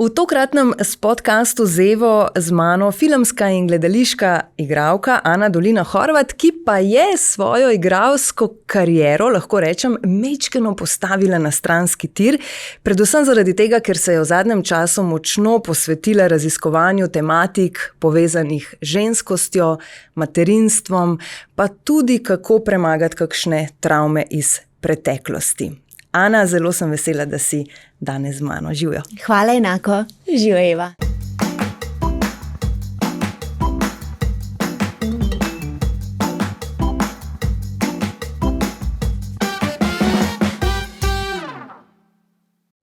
V tokratnem podcastu z Evo z mano filmska in gledališka igralka Ana Dolina Horvat, ki pa je svojo igralsko kariero, lahko rečem, majčkeno postavila na stranski tir, predvsem zaradi tega, ker se je v zadnjem času močno posvetila raziskovanju tematik povezanih z ženskostjo, materinstvom, pa tudi kako premagati kakšne travme iz preteklosti. Ana, zelo sem vesela, da si danes z mano. Živjo. Hvala enako. Živjo, Eva.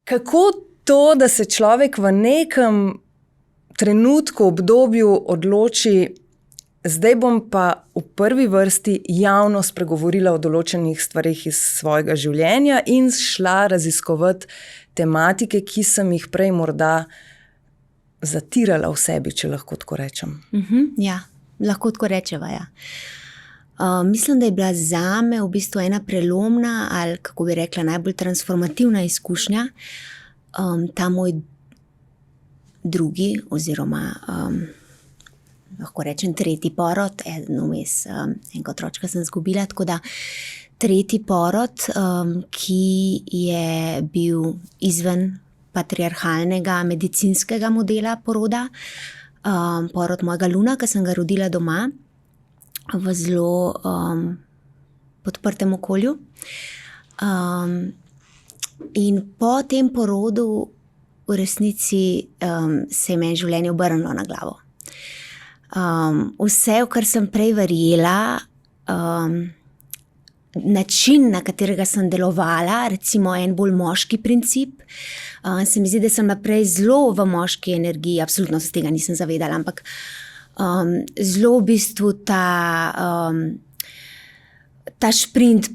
Kako to, da se človek v nekem trenutku, obdobju odloči, zdaj bom pa v prvi vrsti javno spregovorila o določenih stvarih iz svojega življenja in šla raziskovati tematike, ki sem jih prej morda zatirala v sebi, če lahko tako rečem. Ja, lahko tako rečeva, ja. Mislim, da je bila zame v bistvu ena prelomna ali, kako bi rekla, najbolj transformativna izkušnja. Ta moj drugi oziroma lahko rečem tretji porod, enega otročka sem izgubila, tako da tretji porod, ki je bil izven patriarhalnega medicinskega modela poroda, porod mojega Luna, ki sem ga rodila doma v zelo podprtem okolju. In po tem porodu v resnici se je meni življenje obrnilo na glavo. Vse, v kar sem prej verjela, način, na katerega sem delovala, recimo en bolj moški princip, se mi zdi, da sem naprej zelo v moški energiji, absolutno se tega nisem zavedala, ampak zelo v bistvu ta šprint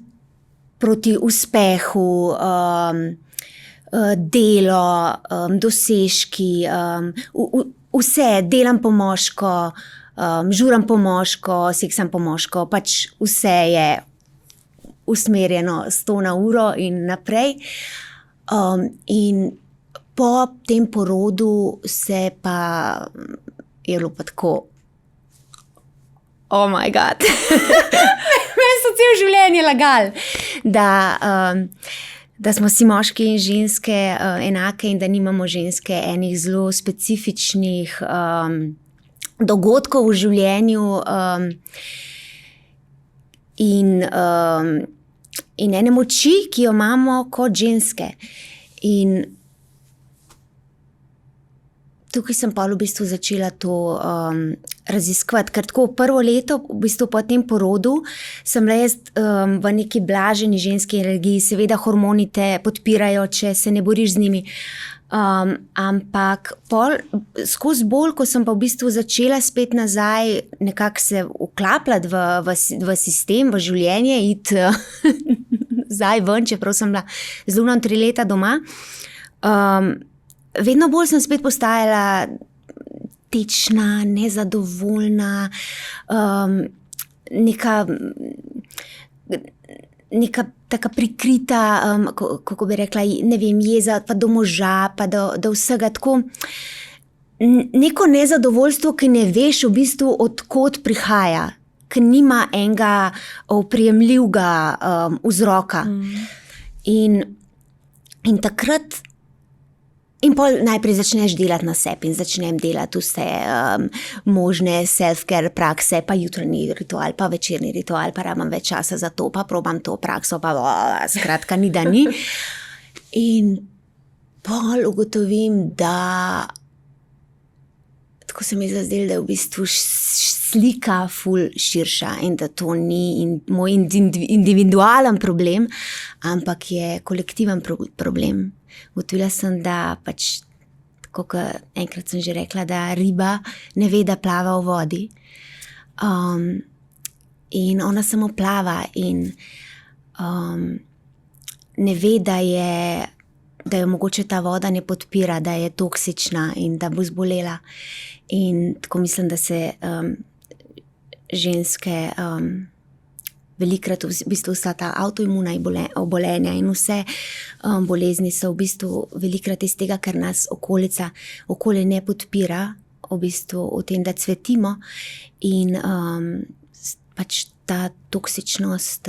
proti uspehu, delo, dosežki, vse, delam po moško, žuram po moško, seksam po moško, pač vse je usmerjeno 100 na uro in naprej. In po tem porodu se pa je bilo pa tako, oh my god, meni so celo življenje lagali, da smo si moški in ženske enake in da nimamo ženske enih zelo specifičnih dogodkov v življenju in ene moči, ki jo imamo kot ženske. In tukaj sem pa v bistvu začela to raziskovati, ker tako prvo leto, v bistvu po tem porodu, sem bila jaz v neki blaženi ženski energiji, seveda hormoni te podpirajo, če se ne boriš z njimi, ampak skozi bolj, ko sem pa v bistvu začela spet nazaj nekako se vklapljati v sistem, v življenje, iti zdaj ven, čeprav sem bila z Lunom 3 leta doma, vedno bolj sem spet postajala tečna, nezadovoljna, neka taka prikrita, kako bi rekla, ne vem, jeza pa do moža, pa do vsega tako. Neko nezadovoljstvo, ki ne veš v bistvu odkot prihaja, ki nima enega oprijemljivega vzroka. In takrat in pol najprej začneš delati na sebi in začnem delati vse možne self-care prakse, pa jutranji ritual, pa večerni ritual, pa rabam več časa za to, pa probam to prakso, pa skratka ni da ni. In pol ugotovim, da tako se mi zazdelo, da je v bistvu slika ful širša in da to ni moj individualen problem, ampak je kolektiven problem. Ugotovila sem, da pač, tako kot enkrat sem že rekla, da riba ne ve, da plava v vodi. In ona samo plava in ne ve, da jo mogoče ta voda ne podpira, da je toksična in da bo zbolela. In tako mislim, da se ženske velikrat v bistvu vsa ta avtoimuna obolenja in vse bolezni so v bistvu velikrat iz tega, ker nas okolje ne podpira v bistvu v tem, da cvetimo in pač ta toksičnost,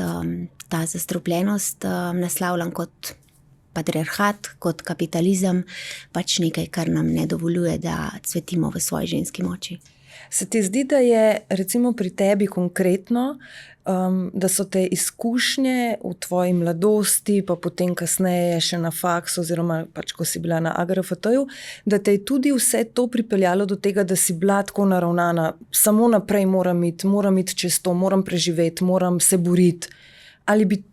ta zastrupljenost naslavljam kot patriarhat, kot kapitalizem, pač nekaj, kar nam ne dovoljuje, da cvetimo v svoji ženski moči. Se ti zdi, da je recimo pri tebi konkretno, da so te izkušnje v tvoji mladosti, pa potem kasneje še na faksu oziroma pač, ko si bila na AGRFT-ju, da te je tudi vse to pripeljalo do tega, da si bila tako naravnana, samo naprej moram iti čez to, moram preživeti, moram se boriti. Ali bi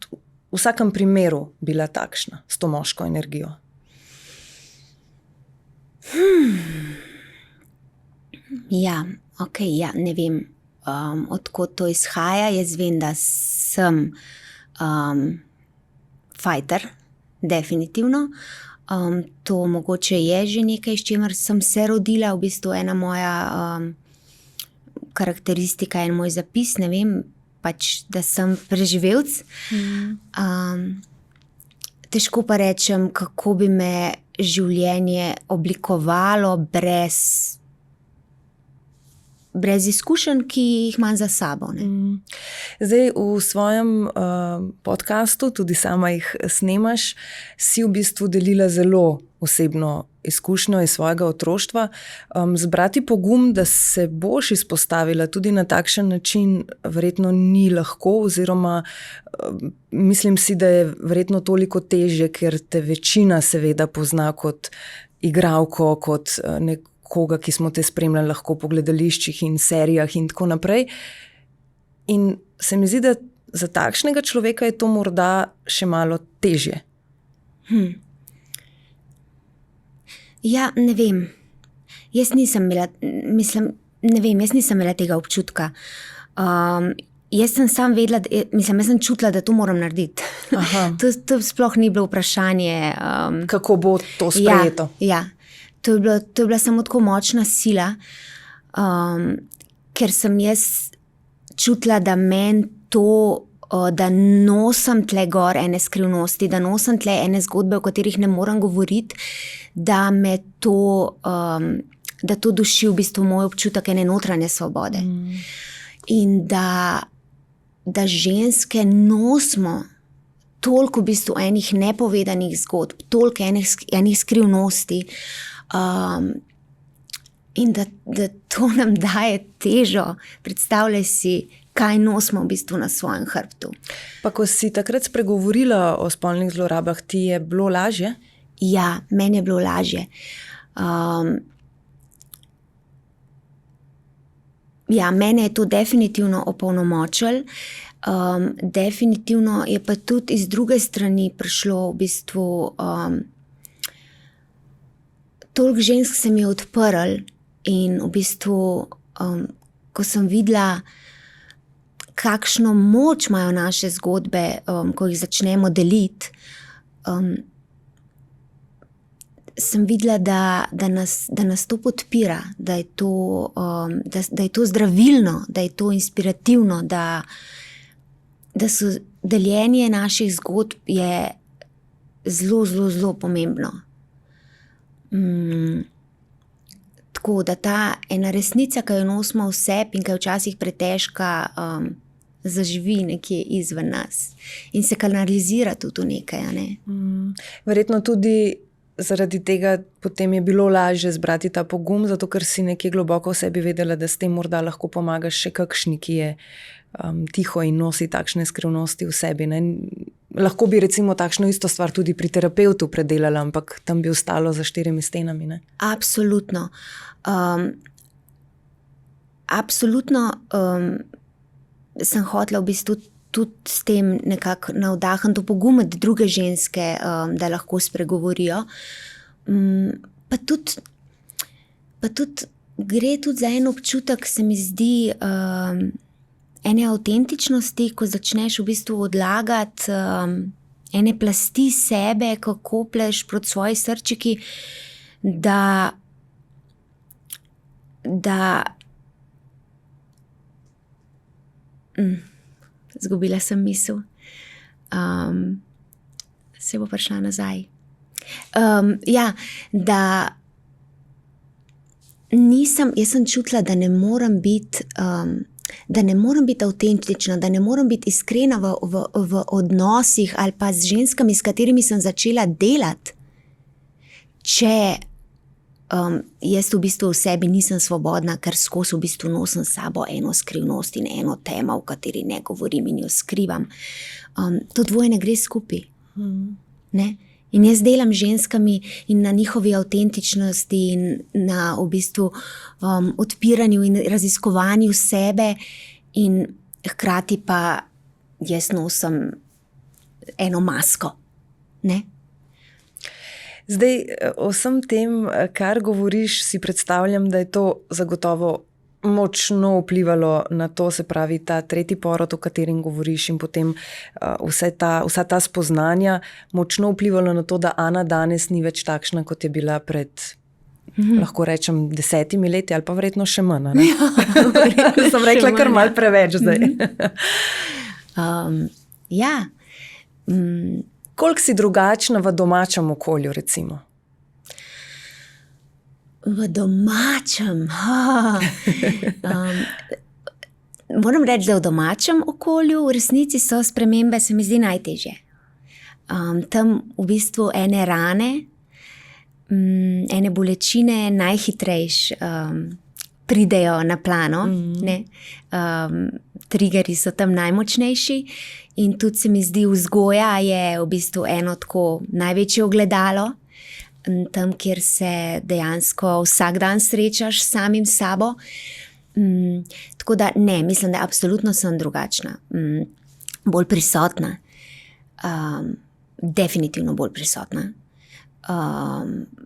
v vsakem primeru bila takšna, s to moško energijo? Ja, ne vem, odkot to izhaja. Jaz vem, da sem fighter, definitivno. To mogoče je že nekaj, s čimer sem se rodila, v bistvu ena moja karakteristika in moj zapis, ne vem, pač, da sem preživelc. Težko pa rečem, kako bi me življenje oblikovalo brez izkušenj, ki jih imam za sabo. Ne? Zdaj v svojem podcastu, tudi sama jih snemaš, si v bistvu delila zelo osebno izkušnjo iz svojega otroštva. Zbrati pogum, da se boš izpostavila tudi na takšen način, verjetno ni lahko, oziroma mislim si, da je verjetno toliko težje, ker te večina seveda pozna kot igralko, kot koga, ki smo te spremljali lahko po gledališčih in serijah in tako naprej. In se mi zdi, da za takšnega človeka je to morda še malo težje. Ja, ne vem. Jaz nisem imela tega občutka. Jaz sem sam vedela, jaz sem čutila, da to moram narediti. To sploh ni bilo vprašanje. Kako bo to sprejeto? Ja. To je bila samo tako močna sila, ker sem jaz čutila, da meni to, da nosim tle gor ene skrivnosti, da nosim tle ene zgodbe, o katerih ne morem govoriti, da me to, da to duši v bistvu moj občutek ene notranje svobode. In da ženske nosimo toliko v bistvu enih nepovedanih zgodb, toliko enih skrivnosti, in da to nam daje težo. Predstavljaj si, kaj nosimo v bistvu na svojem hrbtu. Pa ko si takrat spregovorila o spolnih zlorabah, ti je bilo lažje? Ja, meni je bilo lažje. Mene je to definitivno opolnomočilo. Definitivno je pa tudi iz druge strani prišlo v bistvu toliko žensk se mi je odprlo in v bistvu, ko sem videla, kakšno moč imajo naše zgodbe, ko jih začnemo deliti, sem videla, da nas to podpira, da je to zdravilno, da je to inspirativno, da so deljenje naših zgodb je zelo, zelo, zelo pomembno. Tako da ta ena resnica, ki jo nosimo v sebi in ki je včasih pretežka, zaživi nekje izven nas in se kanalizira tudi v nekaj. Ne? Verjetno tudi zaradi tega potem je bilo lažje zbrati ta pogum, zato ker si nekje globoko v sebi vedela, da s tem morda lahko pomagaš še kakšni, ki je tiho in nosi takšne skrivnosti v sebi. Ne? Lahko bi recimo takšno isto stvar tudi pri terapevtu predelala, ampak tam bi ostalo za 4 stenami. Ne? Absolutno. Absolutno sem hotela v bistvu tudi s tem nekako navdahniti, opogumiti druge ženske, da lahko spregovorijo. Pa tudi gre tudi za en občutek, se mi zdi, ene avtentičnosti, ko začneš v bistvu odlagati ene plasti sebe, ko koplješ proti svoji srčiki, da Zgubila sem misel. Se bo prišla nazaj. Da jaz sem čutila, da ne morem biti avtentična, da ne morem biti iskrena v odnosih ali pa z ženskami, s katerimi sem začela delati, če jaz v bistvu v sebi nisem svobodna, ker skozi v bistvu nosim s sabo eno skrivnost in eno temo, v kateri ne govorim in jo skrivam. To dvoje ne gre skupaj. Ne? In jaz delam ženskami in na njihovi avtentičnosti in na v bistvu odpiranju in raziskovanju sebe, in hkrati pa jaz nosim eno masko. Ne? Zdaj, o vsem tem, kar govoriš, si predstavljam, da je to zagotovo močno vplivalo na to, se pravi, ta tretji porod, o katerem govoriš, in potem vsa ta spoznanja, močno vplivalo na to, da Ana danes ni več takšna, kot je bila pred, lahko rečem, 10 leti, ali pa verjetno še manj. Sem rekla kar malo preveč zdaj. Koliko si drugačna v domačem okolju, recimo? V domačem? Moram reči, da v domačem okolju v resnici so spremembe, se mi zdi najtežje. Tam v bistvu ene rane, ene bolečine najhitrejš pridejo na plano. Ne? Triggeri so tam najmočnejši in tudi se mi zdi, vzgoja je v bistvu eno tako največje ogledalo, tam, kjer se dejansko vsak dan srečaš s samim sabo. Tako da ne, mislim, da absolutno sem drugačna, bolj prisotna, definitivno bolj prisotna,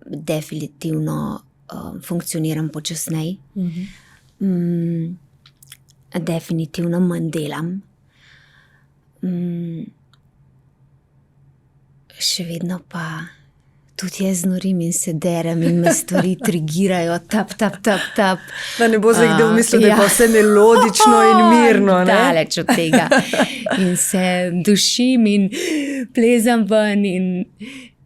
definitivno funkcioniram počasneje, definitivno manj delam. Še vedno pa tudi jaz norim in se derem in me stvari trigirajo, tap. Da ne bo zdaj kdo mislil, da je pa vse melodično in mirno. Daleč od tega. In se dušim in plezam ven in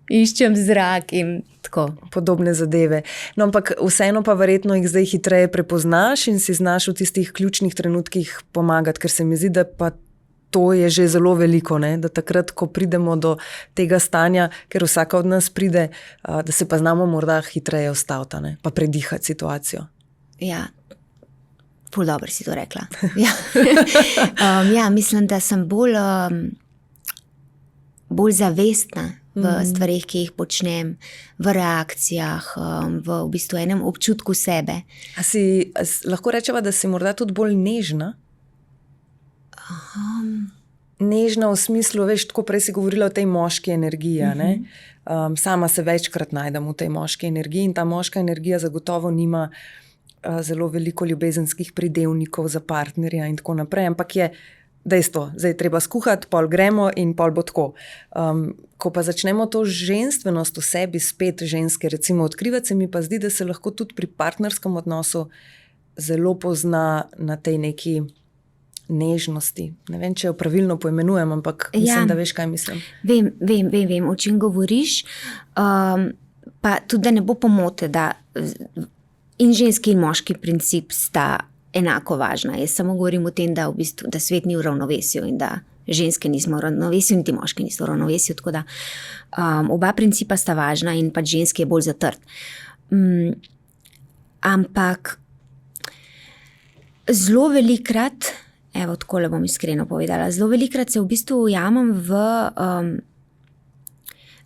iščem zrak in tako. Podobne zadeve. No, ampak vseeno pa verjetno jih zdaj hitreje prepoznaš in si znaš v tistih ključnih trenutkih pomagati, ker se mi zdi, da pa to je že zelo veliko, ne? Da takrat, ko pridemo do tega stanja, ker vsaka od nas pride, da se pa znamo morda hitreje ustaviti, ne? Pa predihati situacijo. Ja, ful dobro si to rekla. Mislim, da sem bolj zavestna v stvarih, ki jih počnem, v reakcijah, v bistvu enem občutku sebe. Lahko rečeva, da si morda tudi bolj nežna? Nežna v smislu, veš, tako prej si govorila o tej moški energiji, ne? Sama se večkrat najdem v tej moški energiji in ta moška energija zagotovo nima zelo veliko ljubezenskih pridevnikov za partnerja in tako naprej, ampak je dejstvo, zdaj je treba skuhati, pol gremo in pol bo tako. Ko pa začnemo to ženstvenost v sebi spet ženske, recimo odkrivati, se mi pa zdi, da se lahko tudi pri partnerskem odnosu zelo pozna na tej neki nežnosti. Ne vem, če jo pravilno poimenujem, ampak mislim, da veš, kaj mislim. Vem, o čem govoriš. Pa tudi, da ne bo pomote, da in ženski in moški princip sta enako važna. Jaz samo govorim o tem, da, v bistvu, da svet ni v ravnovesju in da ženske nismo v ravnovesju, niti moški niso v ravnovesju. Tako da oba principa sta važna in pač ženski je bolj zatrt. Ampak zelo velikrat, evo, takole bom iskreno povedala, zelo velikrat se v bistvu ujamem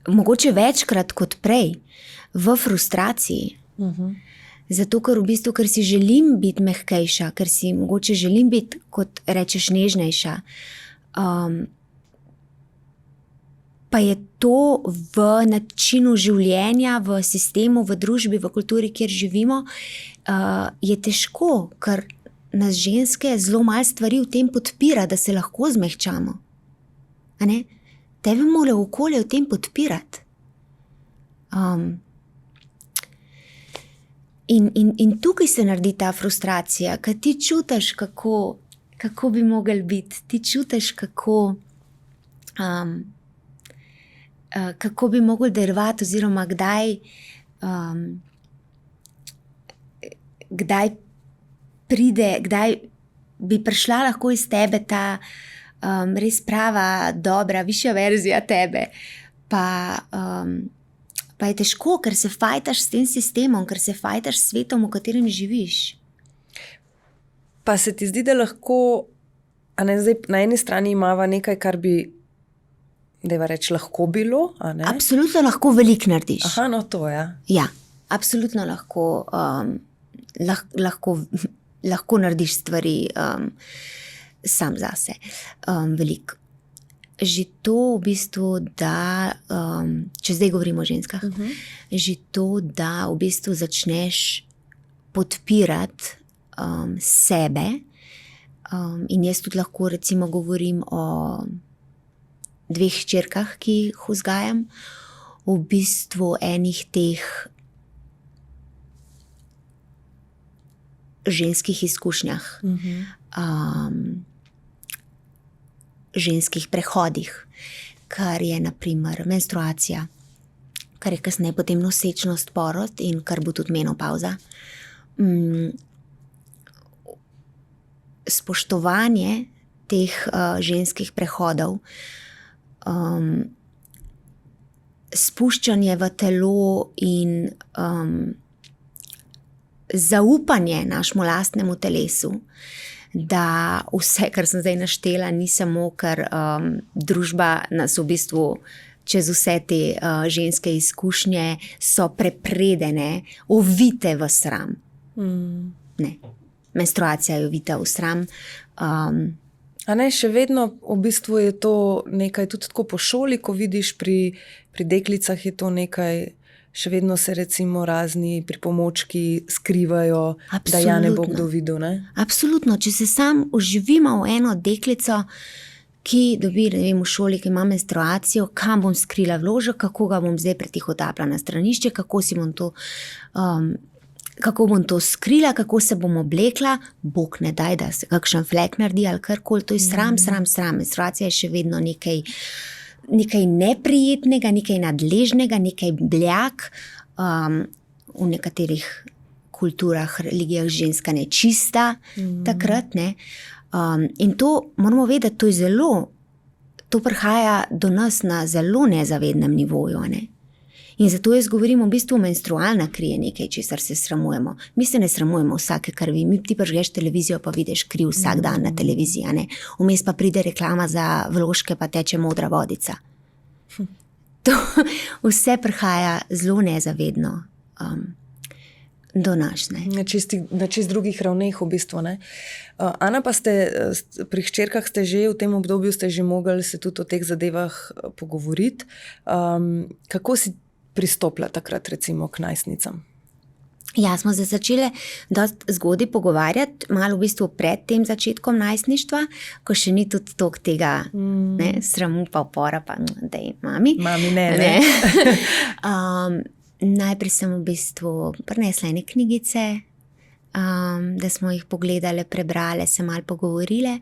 mogoče večkrat kot prej, v frustraciji. Zato, ker v bistvu, ker si želim biti mehkejša, ker si mogoče želim biti, kot rečeš, nežnejša, pa je to v načinu življenja, v sistemu, v družbi, v kulturi, kjer živimo, je težko, ker nas ženske zelo malo stvari v tem podpira, da se lahko zmehčamo. Tebe mora okolje v tem podpirati. In tukaj se naredi ta frustracija, kad ti čutiš, kako bi mogli biti. Ti čutiš, kako bi mogli delovati, oziroma kdaj pride, kdaj bi prišla lahko iz tebe ta res prava, dobra, višja verzija tebe. Pa je težko, ker se fajtaš s tem sistemom, ker se fajtaš s svetom, v katerem živiš. Pa se ti zdi, da lahko, a ne, zdaj na eni strani imava nekaj, kar bi, dajva reči, lahko bilo, a ne? Absolutno lahko veliko narediš. Aha, no to, ja. Ja, absolutno lahko, lahko narediš stvari sam zase. Veliko. Že to v bistvu, da, če zdaj govorimo o ženskah, že to, da v bistvu začneš podpirati sebe, in jaz tudi lahko recimo govorim o 2 hčerkah, ki jih vzgajam, v bistvu enih teh ženskih izkušnjah, ženskih prehodih, kar je na primer menstruacija, kar je kasneje potem nosečnost, porod in kar bo tudi menopavza. Spoštovanje teh ženskih prehodov, spuščanje v telo in zaupanje našemu lastnemu telesu, da vse, kar sem zdaj naštela, ni samo, ker družba nas v bistvu čez vse te ženske izkušnje so prepredene, ovite v sram. Ne. Menstruacija je ovita v sram. A ne, še vedno v bistvu je to nekaj, tudi tako po šoli, ko vidiš pri deklicah je to nekaj, še vedno se recimo razni pripomočki skrivajo, absolutno, da ja ne bo kdo videl, ne? Absolutno, če se sam uživimo v eno deklico, ki dobi, ne vem, v šoli, ki ima menstruacijo, kam bom skrila vložek, kako ga bom zdaj pretihotapila na stranišče, kako bom to skrila, kako se bom oblekla, Bog ne daj, da se kakšen flek naredi ali karkoli, to je sram. Menstruacija je še vedno nekaj neprijetnega, nekaj nadležnega, nekaj bljak. V nekaterih kulturah, religijah ženska nečista, takrat, ne. In to moramo vedeti, to prihaja do nas na zelo nezavednem nivoju, ne. In zato jaz govorim, v bistvu menstrualna kri je nekaj, česar se sramujemo. Mi se ne sramujemo vsake krvi, ti prižgeš televizijo, pa vidiš kri vsak dan na televiziji, ne. Vmes pa pride reklama za vložke, pa teče modra vodica. To vse prihaja zelo nezavedno do nas, ne. Na čist drugih ravneh v bistvu, ne. Ana, pa pri hčerkah ste že v tem obdobju ste že mogli se tudi o teh zadevah pogovoriti. Kako si pristopila takrat recimo k najstnicam? Ja, smo se začeli dosti zgodaj pogovarjati, malo v bistvu pred tem začetkom najstništva, ko še ni tudi toliko tega sramu pa upora, pa dej, mami. Mami, ne. Najprej sem v bistvu prinesla ene knjigice, da smo jih pogledale, prebrale, se malo pogovorile,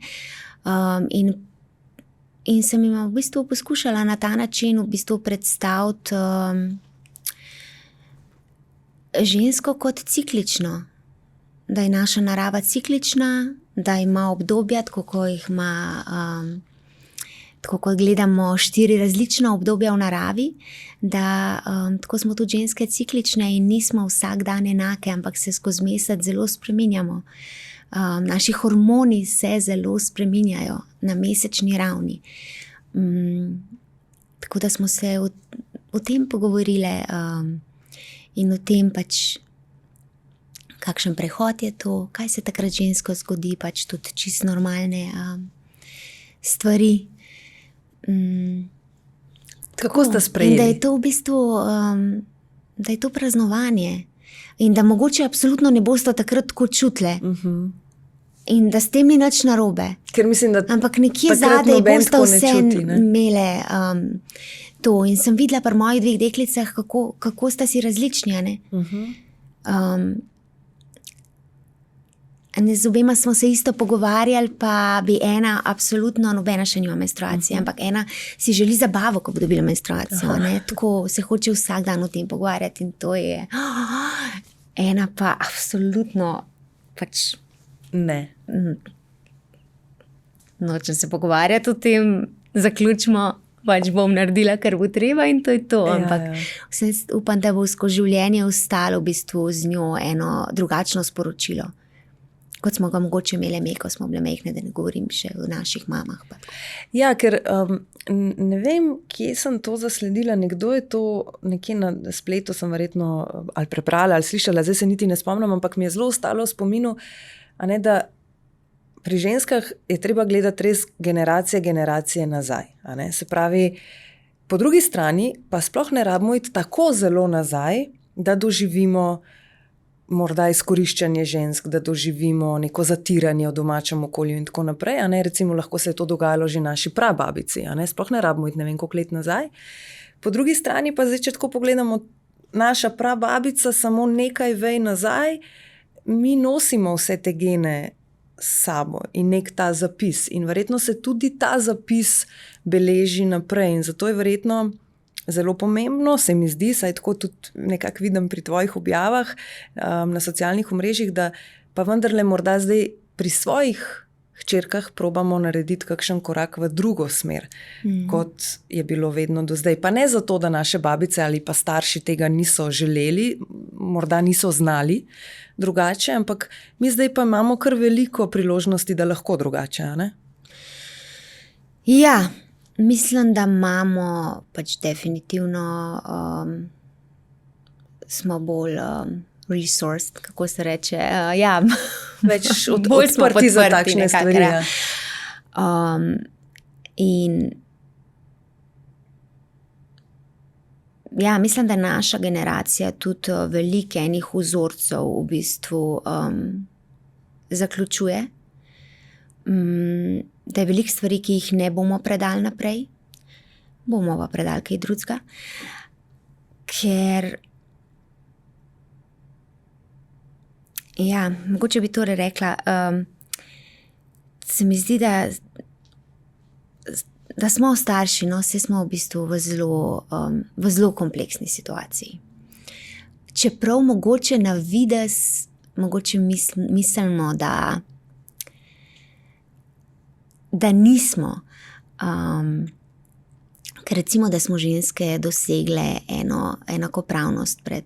in sem jim v bistvu poskušala na ta način v bistvu predstaviti žensko kot ciklično, da je naša narava ciklična, da ima obdobja, tako kot gledamo 4 različna obdobja v naravi, da tako smo tudi ženske ciklične in nismo vsak dan enake, ampak se skozi mesec zelo spreminjamo. Naši hormoni se zelo spreminjajo na mesečni ravni. Tako da smo se o tem pogovorile in o tem pač, kakšen prehod je to, kaj se takrat žensko zgodi, pač tudi čisto normalne stvari. Kako ste sprejeli? In da je to v bistvu, da je to praznovanje in da mogoče absolutno ne boste takrat tako čutile. In da s tem ni nič narobe. Ker mislim, da ampak nekje zadaj boste vse imele to. In sem videla pri mojih 2 deklicah, kako sta si različni, ne? Z obema smo se isto pogovarjali, pa bi ena, absolutno nobena še nima menstruacije, ampak ena si želi zabavo, ko bo dobila menstruacijo. Tako se hoče vsak dan o tem pogovarjati in to je. Ena pa absolutno pač. Ne. Nočem se pogovarjati o tem, zaključimo, pač bom naredila, kar bo treba in to je to. Ampak upam, da bo skozi življenje ostalo v bistvu z njo eno drugačno sporočilo. Kot smo ga mogoče imeli, ko smo bile majhne, da ne govorim še o naših mamah. Ja, ker ne vem, kje sem to zasledila. Nekdo je to nekje na spletu, sem verjetno ali prebrala ali slišala, zdaj se niti ne spomnim, ampak mi je zelo ostalo v spominu, da pri ženskah je treba gledati res generacije nazaj. Se pravi, po drugi strani pa sploh ne rabimo iti tako zelo nazaj, da doživimo morda izkoriščanje žensk, da doživimo neko zatiranje v domačem okolju in tako naprej. Recimo lahko se je to dogajalo že naši prababici. Sploh ne rabimo iti ne vem koliko let nazaj. Po drugi strani pa zdaj, če tako pogledamo, naša prababica samo nekaj vej nazaj, mi nosimo vse te gene s sabo in nek ta zapis. In verjetno se tudi ta zapis beleži naprej in zato je verjetno zelo pomembno, se mi zdi, saj tako tudi nekako vidim pri tvojih objavah na socialnih omrežjih, da pa vendarle morda zdaj pri svojih hčerkah probamo narediti kakšen korak v drugo smer, kot je bilo vedno do zdaj. Pa ne zato, da naše babice ali pa starši tega niso želeli, morda niso znali drugače, ampak mi zdaj pa imamo kar veliko priložnosti, da lahko drugače, ne? Ja, mislim, da imamo pač definitivno smo bolj resourced, kako se reče, več odprti za takšne stvari. In mislim, da naša generacija tudi veliko enih vzorcev v bistvu zaključuje. Da je veliko stvari, ki jih ne bomo predali naprej, bomo pa predali kaj drugega, ker mogoče bi torej rekla, se mi zdi, da smo starši, vsi smo v bistvu v zelo kompleksni situaciji. Čeprav mogoče na videz, mogoče mislimo, da nismo, ker recimo, da smo ženske dosegle enakopravnost pred,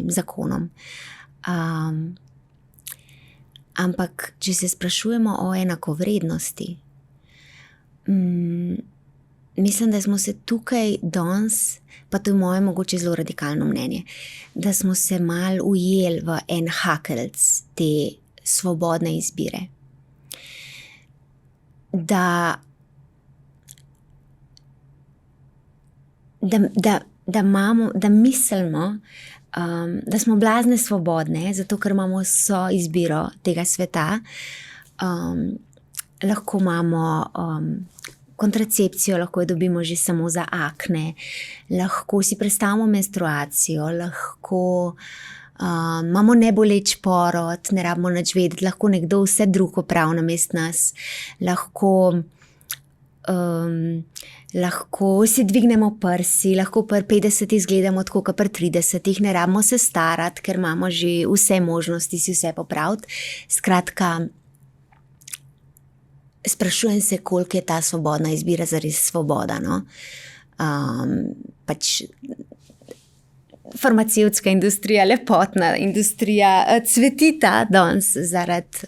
zakonom. Ampak, če se sprašujemo o enakovrednosti, mislim, da smo se tukaj danes, pa to je moje mogoče zelo radikalno mnenje, da smo se malo ujeli v en hakelc te svobodne izbire. Da mislimo, da smo blazne svobodne, zato ker imamo vso izbiro tega sveta. Lahko imamo kontracepcijo, lahko jo dobimo že samo za akne, lahko si predstavimo menstruacijo, lahko imamo neboleč porod, ne rabimo nič vedeti, lahko nekdo vse drugo prav namesto nas, lahko si dvignemo prsi, lahko pri 50 izgledamo tako kot pri 30, ne rabimo se starati, ker imamo že vse možnosti si vse popraviti. Skratka, sprašujem se, koliko je ta svobodna izbira zares svoboda, no? Pač farmacevtska industrija, lepotna industrija cvetita danes zaradi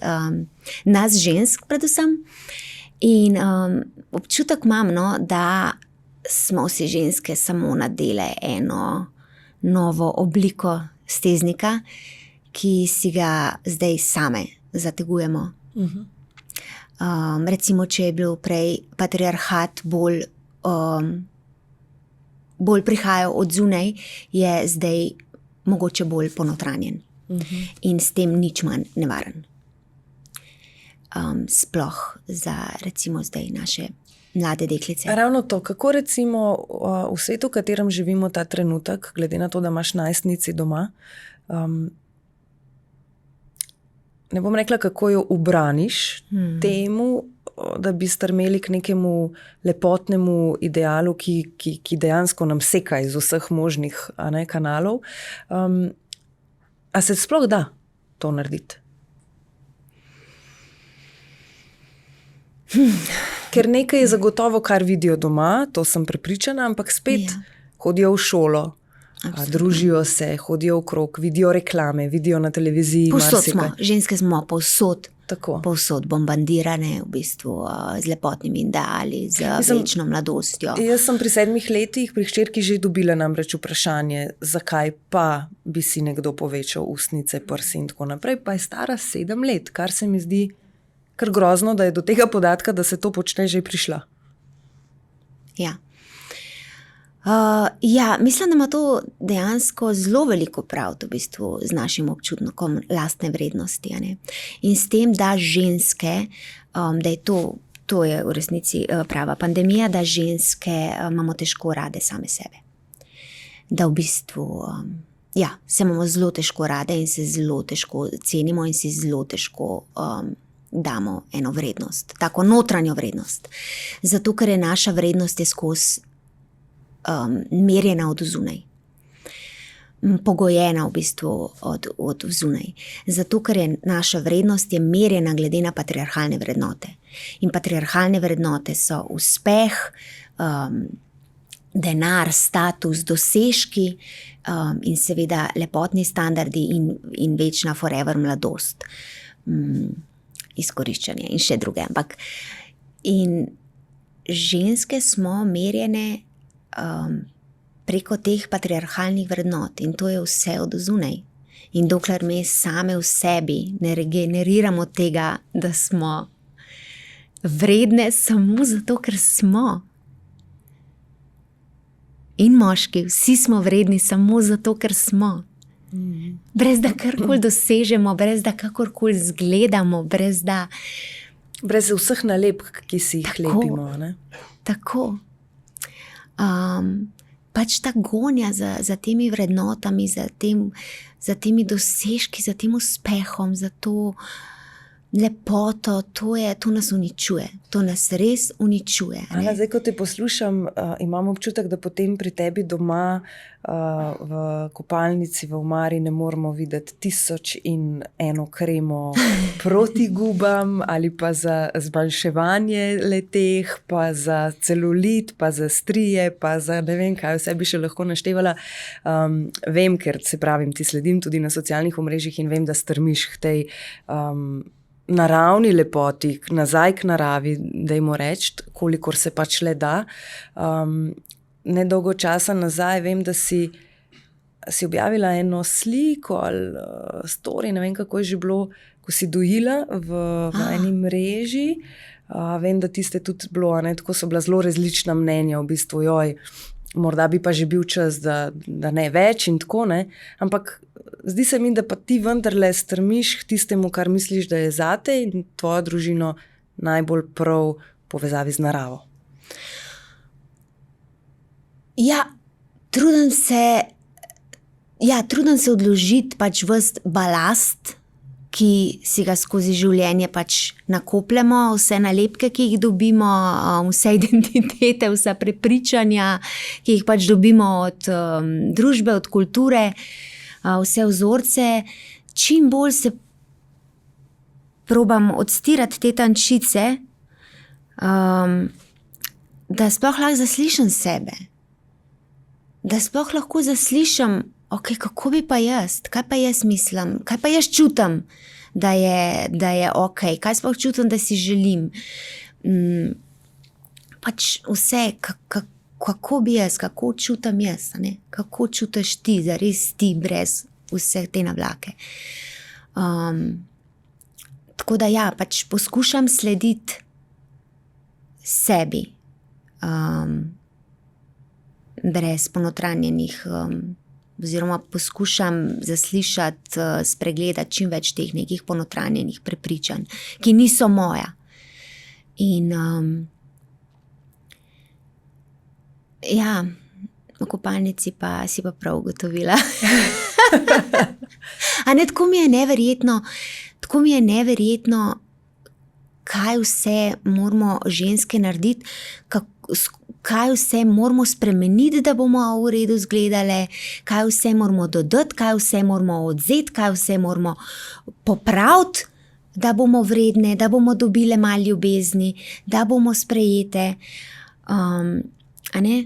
nas žensk predvsem. In občutek imam, da smo vsi ženske samo nadele eno novo obliko steznika, ki si ga zdaj same zategujemo. Recimo, če je bil prej patriarhat bolj prihajal od zunaj, je zdaj mogoče bolj ponotranjen. In s tem nič manj nevaren. Sploh za recimo zdaj naše mlade deklice. Ravno to, kako recimo v svetu, v katerem živimo ta trenutek, glede na to, da imaš najstnici doma, ne bom rekla, kako jo ubraniš temu, da bi strmeli k nekemu lepotnemu idealu, ki dejansko nam seka iz vseh možnih kanalov. A se sploh da to narediti? Ker nekaj je zagotovo, kar vidijo doma, to sem prepričana, ampak spet hodijo v šolo, družijo se, hodijo okrog, vidijo reklame, vidijo na televiziji. Povsod smo, ženske smo povsod. Tako. Povsod bombardirane v bistvu z lepotnimi ideali, z večno mladostjo. Jaz sem pri 7 letih pri hčerki že dobila namreč vprašanje, zakaj pa bi si nekdo povečal ustnice, prsi in tako naprej, pa je stara 7 let, kar se mi zdi kar grozno, da je do tega podatka, da se to počne, že prišla. Ja. Mislim, da ima to dejansko zelo veliko prav v bistvu z našim občutkom lastne vrednosti. Ne? In s tem, da ženske, da je to je v resnici prava pandemija, da ženske imamo težko rade same sebe. Da v bistvu se imamo zelo težko rade in se zelo težko cenimo in si zelo težko damo eno vrednost, tako notranjo vrednost. Zato, ker je naša vrednost skozi merjena od zunaj. Pogojena v bistvu od zunaj. Zato, ker je naša vrednost je merjena glede na patriarhalne vrednote. In patriarhalne vrednote so uspeh, denar, status, dosežki in seveda lepotni standardi in večna forever mladost. Izkoriščanje in še druge. Ampak in ženske smo merjene preko teh patriarhalnih vrednot in to je vse od zunaj. In dokler mi same v sebi ne regeneriramo tega, da smo vredne samo zato, ker smo. In moški, vsi smo vredni samo zato, ker smo. Brez da karkoli dosežemo, brez da kakorkoli zgledamo, brez vseh nalepk, ki si jih lepimo. Ne? Tako. Pač ta gonja za temi vrednotami, za temi dosežki, za tem uspehom, za to lepoto, to nas uničuje. To nas res uničuje. Ana, zdaj, ko te poslušam, imam občutek, da potem pri tebi doma v kopalnici v omari ne moramo videti 1001 kremo proti gubam ali pa za zmanjševanje leteh, pa za celulit, pa za strije, pa za ne vem kaj, vse bi še lahko naštevala. Vem, ker se pravim, ti sledim tudi na socialnih omrežjih in vem, da strmiš k tej naravni lepoti, nazaj k naravi, dajmo reči, kolikor se pač le da. Nedolgo časa nazaj vem, da si objavila eno sliko ali story, ne vem, kako je že bilo, ko si dojila v eni mreži. Vem, da tiste tudi bilo, tako so bila zelo različna mnenja, v bistvu, morda bi pa že bil čas, da ne več in tako, ne. Ampak zdi se mi, da pa ti vendarle strmiš k tistemu, kar misliš, da je zate in tvojo družino najbolj prav povezavi z naravo. Trudim se odložiti pač ves balast, ki si ga skozi življenje pač nakopljamo, vse nalepke, ki jih dobimo, vse identitete, vsa prepričanja, ki jih pač dobimo od družbe, od kulture, vse vzorce. Čim bolj se probam odstirati te tančice, da sploh lahko zaslišam sebe. Da sploh lahko zaslišam, kako bi pa jaz, kaj pa jaz mislim, kaj pa jaz čutim, da je ok, kaj sploh čutim, da si želim. Pač vse, kako bi jaz, kako čutim jaz, ne? Kako čutiš ti, zares ti, brez vse te navlake. Tako da pač poskušam slediti sebi, brez ponotranjenih, oziroma poskušam zaslišati, spregledati čim več teh nekih ponotranjenih prepričanj, ki niso moja. In v kopalnici pa si pa prav ugotovila. A ne, tako mi je neverjetno, kaj vse moramo ženske narediti, kaj vse moramo spremeniti, da bomo v redu izgledale, kaj vse moramo dodati, kaj vse moramo odzeti, kaj vse moramo popraviti, da bomo vredne, da bomo dobile malo ljubezni, da bomo sprejete. A ne?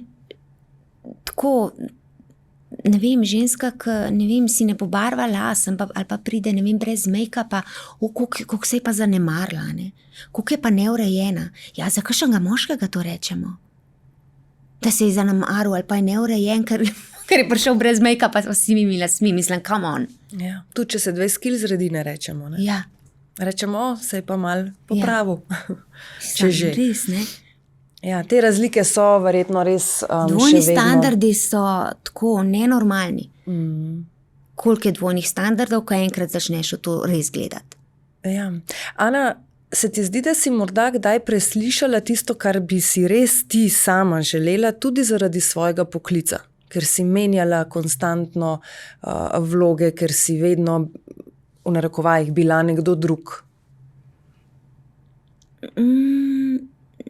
Tako, ne vem, ženska, ki si ne pobarva las ali pa pride, ne vem, brez make-upa, koliko se je pa zanemarila, ne? Koliko je pa neurejena. Ja, za kakšnega moškega to rečemo? Da se je zanemaril ali pa je neurejen, ker je prišel brez make-upa s vsemi lasmi, mislim, come on. Ja. Tudi če se 2 skil zredi, ne rečemo. Ne? Ja. Rečemo, se je pa mal popravil. Če že. Res, ne? Ja, te razlike so verjetno res dvojni standardi so tako nenormalni. Koliko je dvojnih standardov, ko enkrat začneš v to res gledati. Ja. Ana, se ti zdi, da si morda kdaj preslišala tisto, kar bi si res ti sama želela, tudi zaradi svojega poklica? Ker si menjala konstantno vloge, ker si vedno v narekovajih bila nekdo drug?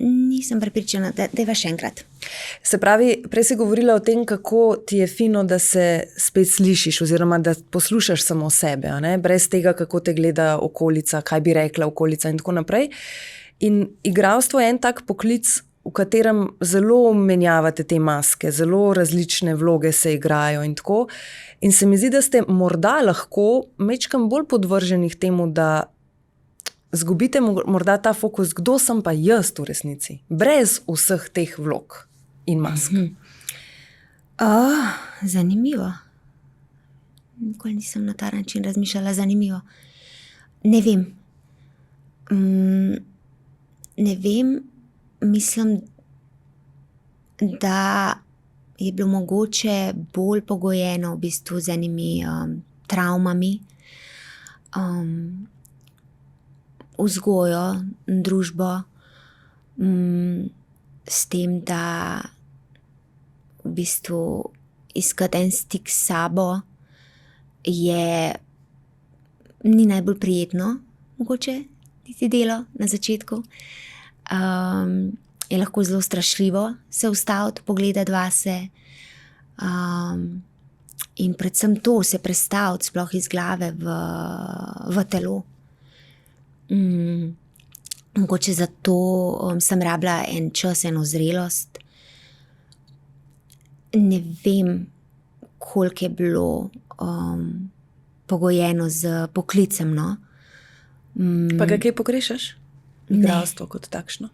Nisem prepričana, dajva še enkrat. Se pravi, prej si govorila o tem, kako ti je fino, da se spet slišiš oziroma da poslušaš samo sebe, a ne? Brez tega, kako te gleda okolica, kaj bi rekla okolica in tako naprej. In igralstvo je en tak poklic, v katerem zelo menjavate te maske, zelo različne vloge se igrajo in tako. In se mi zdi, da ste morda lahko majčkeno bolj podvrženih temu, da zgubite morda ta fokus, kdo sem pa jaz v resnici, brez vseh teh vlog in mask. Zanimivo. Nikoli nisem na ta način razmišljala, zanimivo. Ne vem. Ne vem, mislim, da je bilo mogoče bolj pogojeno v bistvu z enimi travmami, vzgojo, družbo, s tem, da v bistvu iskati en stik s sabo ni najbolj prijetno, mogoče niti delo na začetku. Je lahko zelo strašljivo se ustaviti, pogledati vase in predvsem to se prestaviti sploh iz glave v telo. Mogoče zato sem rabila en čas, eno zrelost. Ne vem, koliko je bilo pogojeno z poklicem, no. Pa kaj pogrešaš? Igralstvo kot takšno?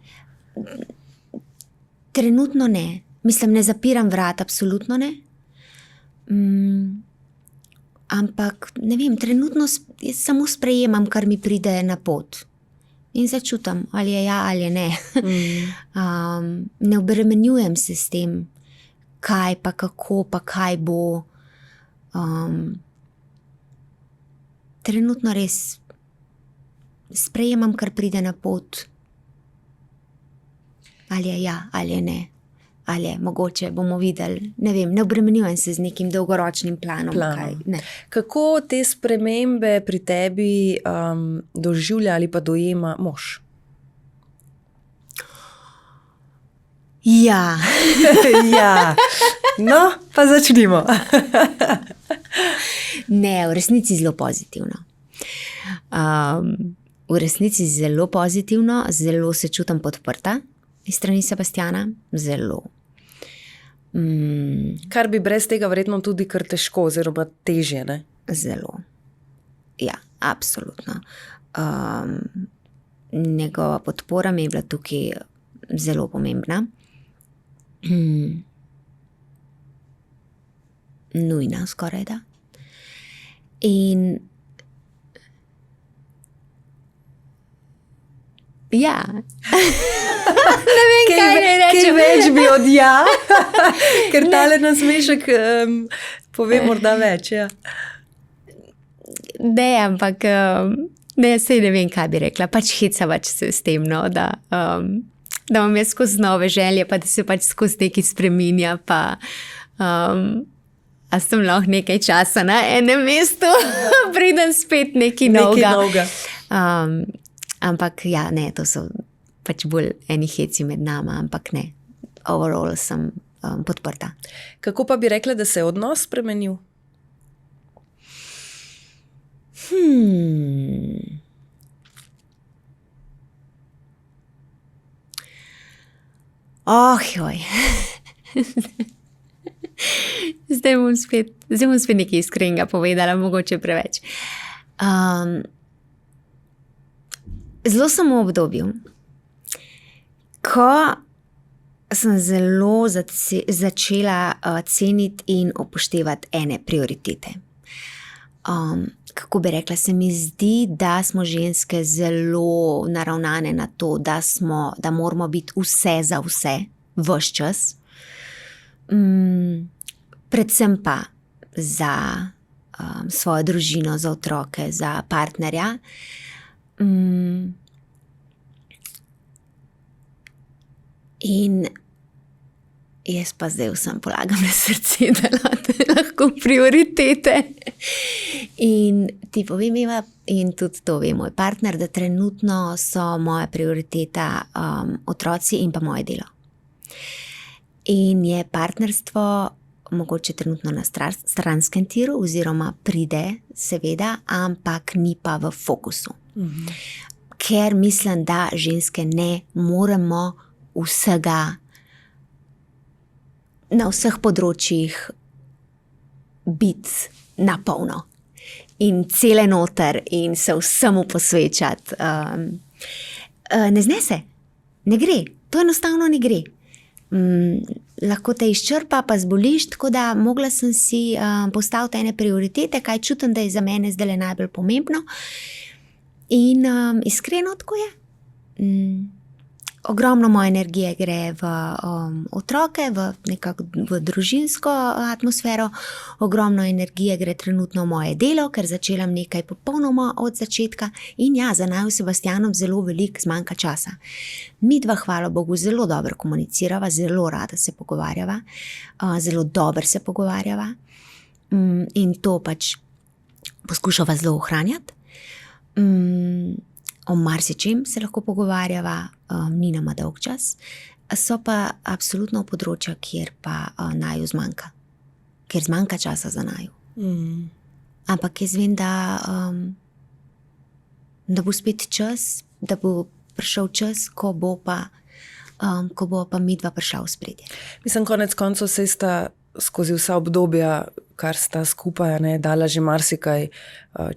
Trenutno ne. Mislim, ne zapiram vrat, absolutno ne. Ampak, ne vem, trenutno samo sprejemam, kar mi pride na pot. In začutam, ali je ja ali je ne. Ne obremenjujem se s tem, kaj pa kako pa kaj bo. Trenutno res sprejemam, kar pride na pot. Ali je ja ali je ne. Ali je mogoče, bomo videli, ne vem, ne obremenjujem se z nekim dolgoročnim planom. Kaj, ne. Kako te spremembe pri tebi doživlja ali pa dojema mož? Ja. Ja. No, pa začnimo. Ne, v resnici zelo pozitivno. V resnici zelo pozitivno, zelo se čutim podprta iz strani Sebastiana, zelo. Kar bi brez tega verjetno tudi kar težko, oziroma težje, ne? Zelo. Ja, absolutno. Njegova podpora mi je bila tukaj zelo pomembna. Nujna, skoraj da. In ja. Ne vem, kaj ne rečem. Kaj več bi od ja, ker tale nasmešek pove morda več, ja. Ne, ampak ne, sej ne vem, kaj bi rekla. Pač hecava se s tem, no, da imam jaz skozi nove želje, pa da se pač skozi nekaj spreminja, pa a sem lahko nekaj časa na enem mestu, preden spet nekaj novega. Ampak ja, ne, to so pač bolj eni heci med nama, ampak ne, overall sem podprta. Kako pa bi rekla, da se je odnos spremenil? Joj. Zdaj bom spet nekaj iskrenega povedala, mogoče preveč. Zelo sem v obdobju, ko sem zelo začela ceniti in upoštevati ene prioritete. Kako bi rekla, se mi zdi, da smo ženske zelo naravnane na to, da moramo biti vse za vse, ves čas. Predvsem pa za svojo družino, za otroke, za partnerja. In jaz pa zdaj vsem polagam na srce, da lahko prioritete. In ti povem, Eva, in tudi to ve moj partner, da trenutno so moja prioriteta otroci in pa moje delo. In je partnerstvo mogoče trenutno na stranskem tiru, oziroma pride, seveda, ampak ni pa v fokusu. Ker mislim, da ženske ne moremo vsega na vseh področjih biti na polno in cele noter in se vsemu posvečati. Ne znese, ne gre, to enostavno ne gre. Lahko te izčrpa, pa zboliš, tako da mogla sem si postaviti ene prioritete, kaj čutim, da je za mene zdaj najbolj pomembno. In iskreno tako je. Ogromno moje energije gre v otroke, v družinsko atmosfero, ogromno energije gre trenutno v moje delo, ker začelam nekaj popolnoma od začetka in ja, za naju Sebastianom zelo veliko zmanjka časa. Midva, hvala Bogu, zelo dobro komunicirava, zelo rada se pogovarjava, zelo dobro se pogovarjava in to pač poskušava zelo ohranjati. O marsičem se lahko pogovarjava, ni nama dolg čas, so pa absolutno področja, kjer pa naju zmanjka, ker zmanjka časa za naju. Ampak jaz vem, da bo spet čas, da bo prišel čas, ko bo pa midva prišla v spredje. Mislim, konec koncev se sta skozi vsa obdobja, kar sta skupaj, dala že marsikaj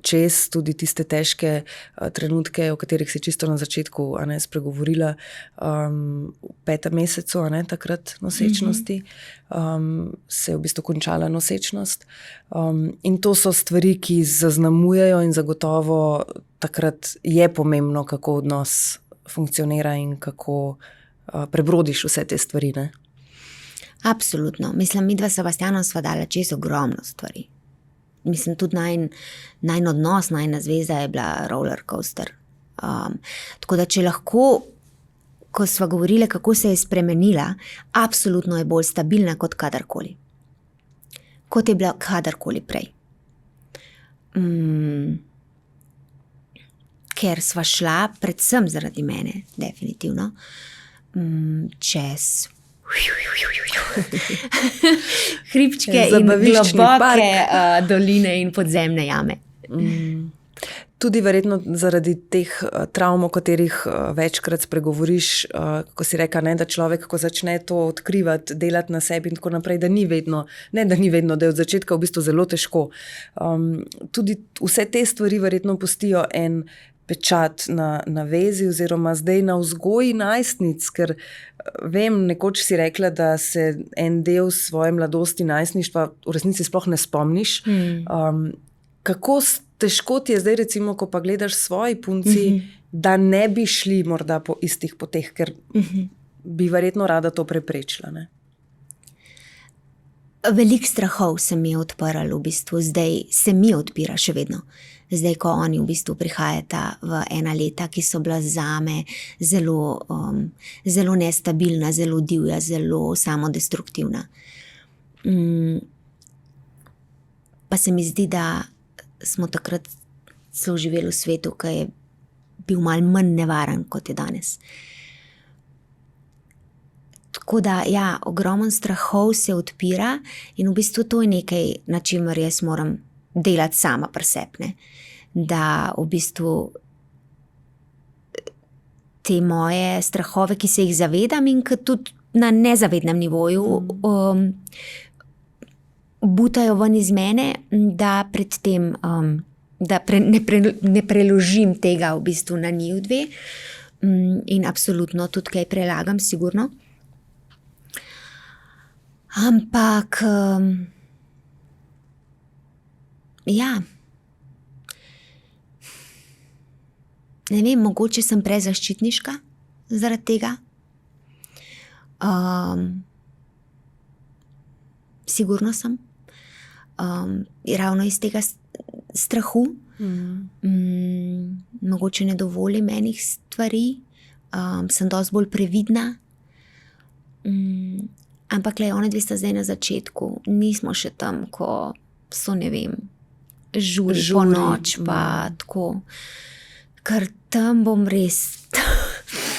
čez, tudi tiste težke trenutke, o katerih si čisto na začetku spregovorila v 5. mesecu, takrat nosečnosti, se je v bistvu končala nosečnost. In to so stvari, ki zaznamujejo in zagotovo takrat je pomembno, kako odnos funkcionira in kako prebrodiš vse te stvari, ne? Absolutno. Mislim, midva s Sebastianom sva dala čez ogromno stvari. Mislim, tudi najn odnos, najna zveza je bila roller coaster. Tako da, če lahko, ko sva govorila, kako se je spremenila, absolutno je bolj stabilna kot kadarkoli. Kot je bila kadarkoli prej. Ker sva šla, predvsem zaradi mene, definitivno, čez hribčke in globoke doline in podzemne jame. Tudi verjetno zaradi teh travm, o katerih večkrat spregovoriš, ko si rekla, da človek, ko začne to odkrivati, delati na sebi in tako naprej, da ni vedno, da je od začetka v bistvu zelo težko. Tudi vse te stvari verjetno pustijo en pečat na vezi oziroma zdaj na vzgoji najstnic, ker vem, nekoč si rekla, da se en del svoje mladosti, najstništva v resnici sploh ne spomniš. Kako težko ti je zdaj, recimo, ko pa gledaš svoji punci, da ne bi šli morda po istih poteh, ker bi verjetno rada to preprečila, ne? Veliko strahov se mi je odprl v bistvu, zdaj se mi odpira še vedno. Zdaj, ko oni v bistvu prihajata v ena leta, ki so bila zame zelo nestabilna, zelo divja, zelo samodestruktivna. Pa se mi zdi, da smo takrat celo živeli v svetu, ki je bil malo manj nevaren, kot je danes. Tako da, ja, ogromno strahov se odpira in v bistvu to je nekaj, na čemer jaz moram delati sama pri sebi, ne. Da v bistvu te moje strahove, ki se jih zavedam in ki tudi na nezavednem nivoju butajo ven iz mene, da predtem ne preložim tega v bistvu na njih dve in absolutno tudi kaj prelagam, sigurno. Ampak, ja, ne vem, mogoče sem prezaščitniška zaradi tega. Sigurno sem. Ravno iz tega strahu. Mogoče ne dovolim enih stvari. Sem dosti bolj previdna. Ampak one dve sta zdaj na začetku. Nismo še tam, ko so, ne vem, žuri po noč, pa tako. Ker tam bom res...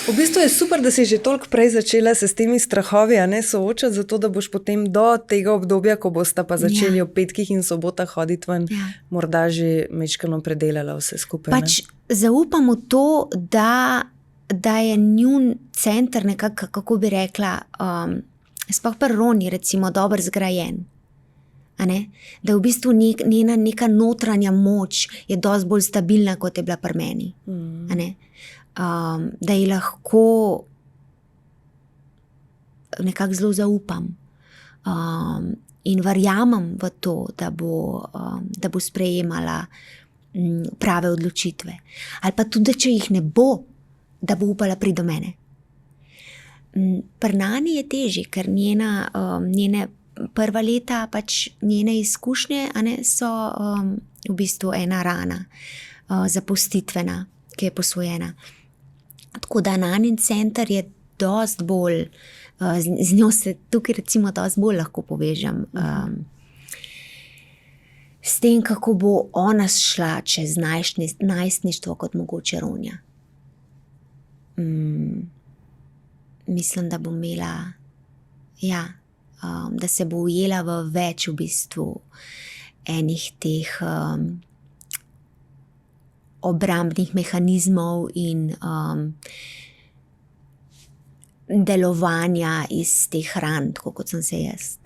V bistvu je super, da si že toliko prej začela se s temi strahovi, a ne, soočati, zato da boš potem do tega obdobja, ko boste pa začeli ob petkih in sobotah hoditi ven, morda že majčkeno predelala vse skupaj. Pač zaupam v to, da je njun center nekako, kako bi rekla, sploh pri Roni recimo dobro zgrajen. A ne? Da v bistvu njena neka notranja moč je dosti bolj stabilna, kot je bila pri meni. A ne? Da ji lahko nekako zelo zaupam in verjamem v to, da bo sprejemala prave odločitve. Ali pa tudi, če jih ne bo, da bo upala priti do mene. Pri Nani je težje, ker njene prva leta, pač njene izkušnje, a ne, so v bistvu ena rana zapustitvena, ki je posvojena. Tako da Nanin center je dosti bolj, z njo se tukaj recimo dosti bolj lahko povežem. S tem, kako bo ona šla čez najstništvo kot mogoče Ronja. Mislim, da bo imela, ja, da se bo ujela v več v bistvu enih teh obrambnih mehanizmov in delovanja iz teh ran, tako kot sem se jaz.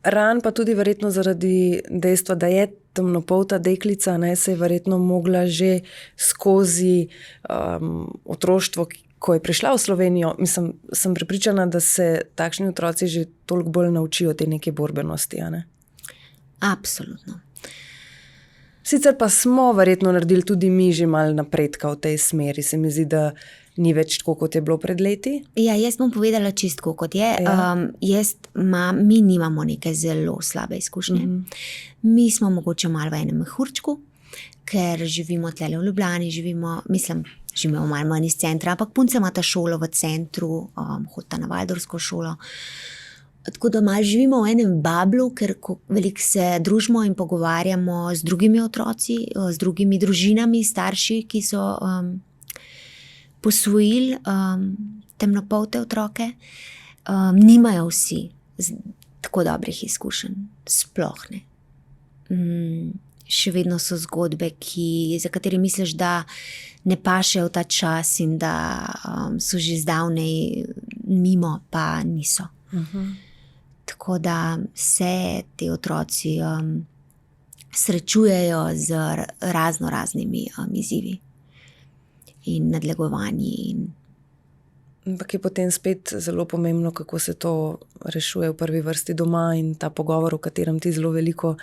Ran pa tudi verjetno zaradi dejstva, da je temnopolta deklica, ne, se je verjetno mogla že skozi otroštvo, ko je prišla v Slovenijo, mislim, sem prepričana, da se takšni otroci že toliko bolj naučijo te neke borbenosti, a ne? Absolutno. Sicer pa smo verjetno naredili tudi mi že malo napredka v tej smeri. Se mi zdi, da ni več tako, kot je bilo pred leti. Ja, jaz bom povedala čisto, kot je. Ja. Mi nimamo neke zelo slabe izkušnje. Mi smo mogoče malo v enem mehurčku, ker živimo tlele v Ljubljani, živimo malo manj iz centra, ampak punca ima ta šolo v centru, hodita na Valdorsko šolo. Tako da malo živimo v enem bablu, ker veliko se družimo in pogovarjamo z drugimi otroci, z drugimi družinami, starši, ki so posvojili temnopolte otroke. Nimajo vsi tako dobrih izkušenj, sploh ne. Še vedno so zgodbe, za katere misliš, da ne pašejo v ta čas in da so že zdavnej mimo, pa niso. Tako da se ti otroci srečujejo z raznimi izzivi in nadlegovanji. Ampak je potem spet zelo pomembno, kako se to rešuje v prvi vrsti doma in ta pogovor, o katerem ti zelo veliko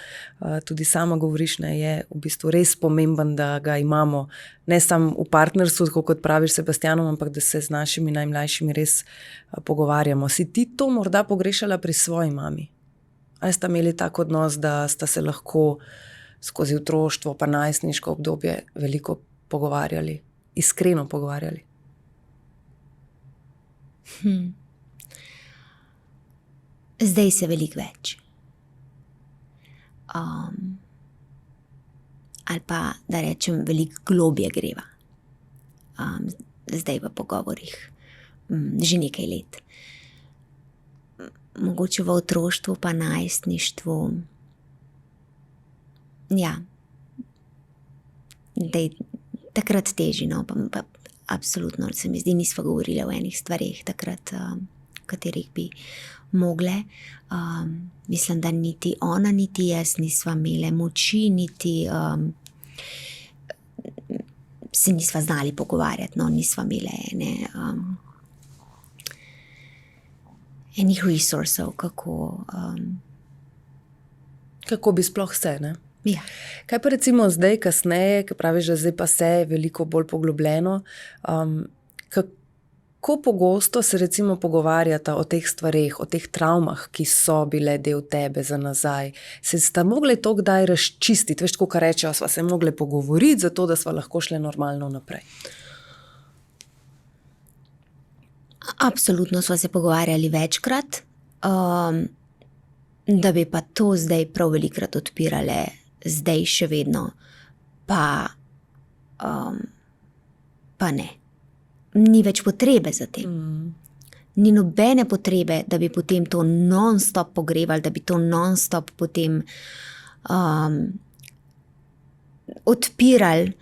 tudi sama govoriš, ne, je v bistvu res pomemben, da ga imamo ne samo v partnerstvu, tako kot praviš Sebastianom, ampak da se z našimi najmlajšimi res pogovarjamo. Si ti to morda pogrešala pri svoji mami? Ali sta imeli tak odnos, da sta se lahko skozi otroštvo pa najstniško obdobje veliko pogovarjali, iskreno pogovarjali? Zdaj se veliko več. ali pa, da rečem, veliko globje greva. Zdaj v pogovorih, že nekaj let. Mogoče v otroštvu pa najstništvu. Ja, takrat teži, no, pa absolutno se mi zdi, nisva govorila o enih stvareh takrat, o katerih bi mogle. Mislim, da niti ona, niti jaz nisva imele moči, niti se nisva znali pogovarjati, no, nisva imele enih resursov, Kako bi sploh se, ne? Ja. Kaj pa recimo zdaj, kasneje, ki praviš, da zdaj pa se je veliko bolj poglobljeno, kako pogosto se recimo pogovarjata o teh stvareh, o teh travmah, ki so bile del tebe za nazaj? Se sta mogli to kdaj razčistiti? Veš, tako kar rečejo, sva se mogli pogovoriti, zato da sva lahko šle normalno naprej. Absolutno sva se pogovarjali večkrat, da bi pa to zdaj prav velikrat odpirale, zdaj še vedno, pa ne. Ni več potrebe za tem. Ni nobene potrebe, da bi potem to non-stop pogrevali, da bi to non-stop potem odpirali.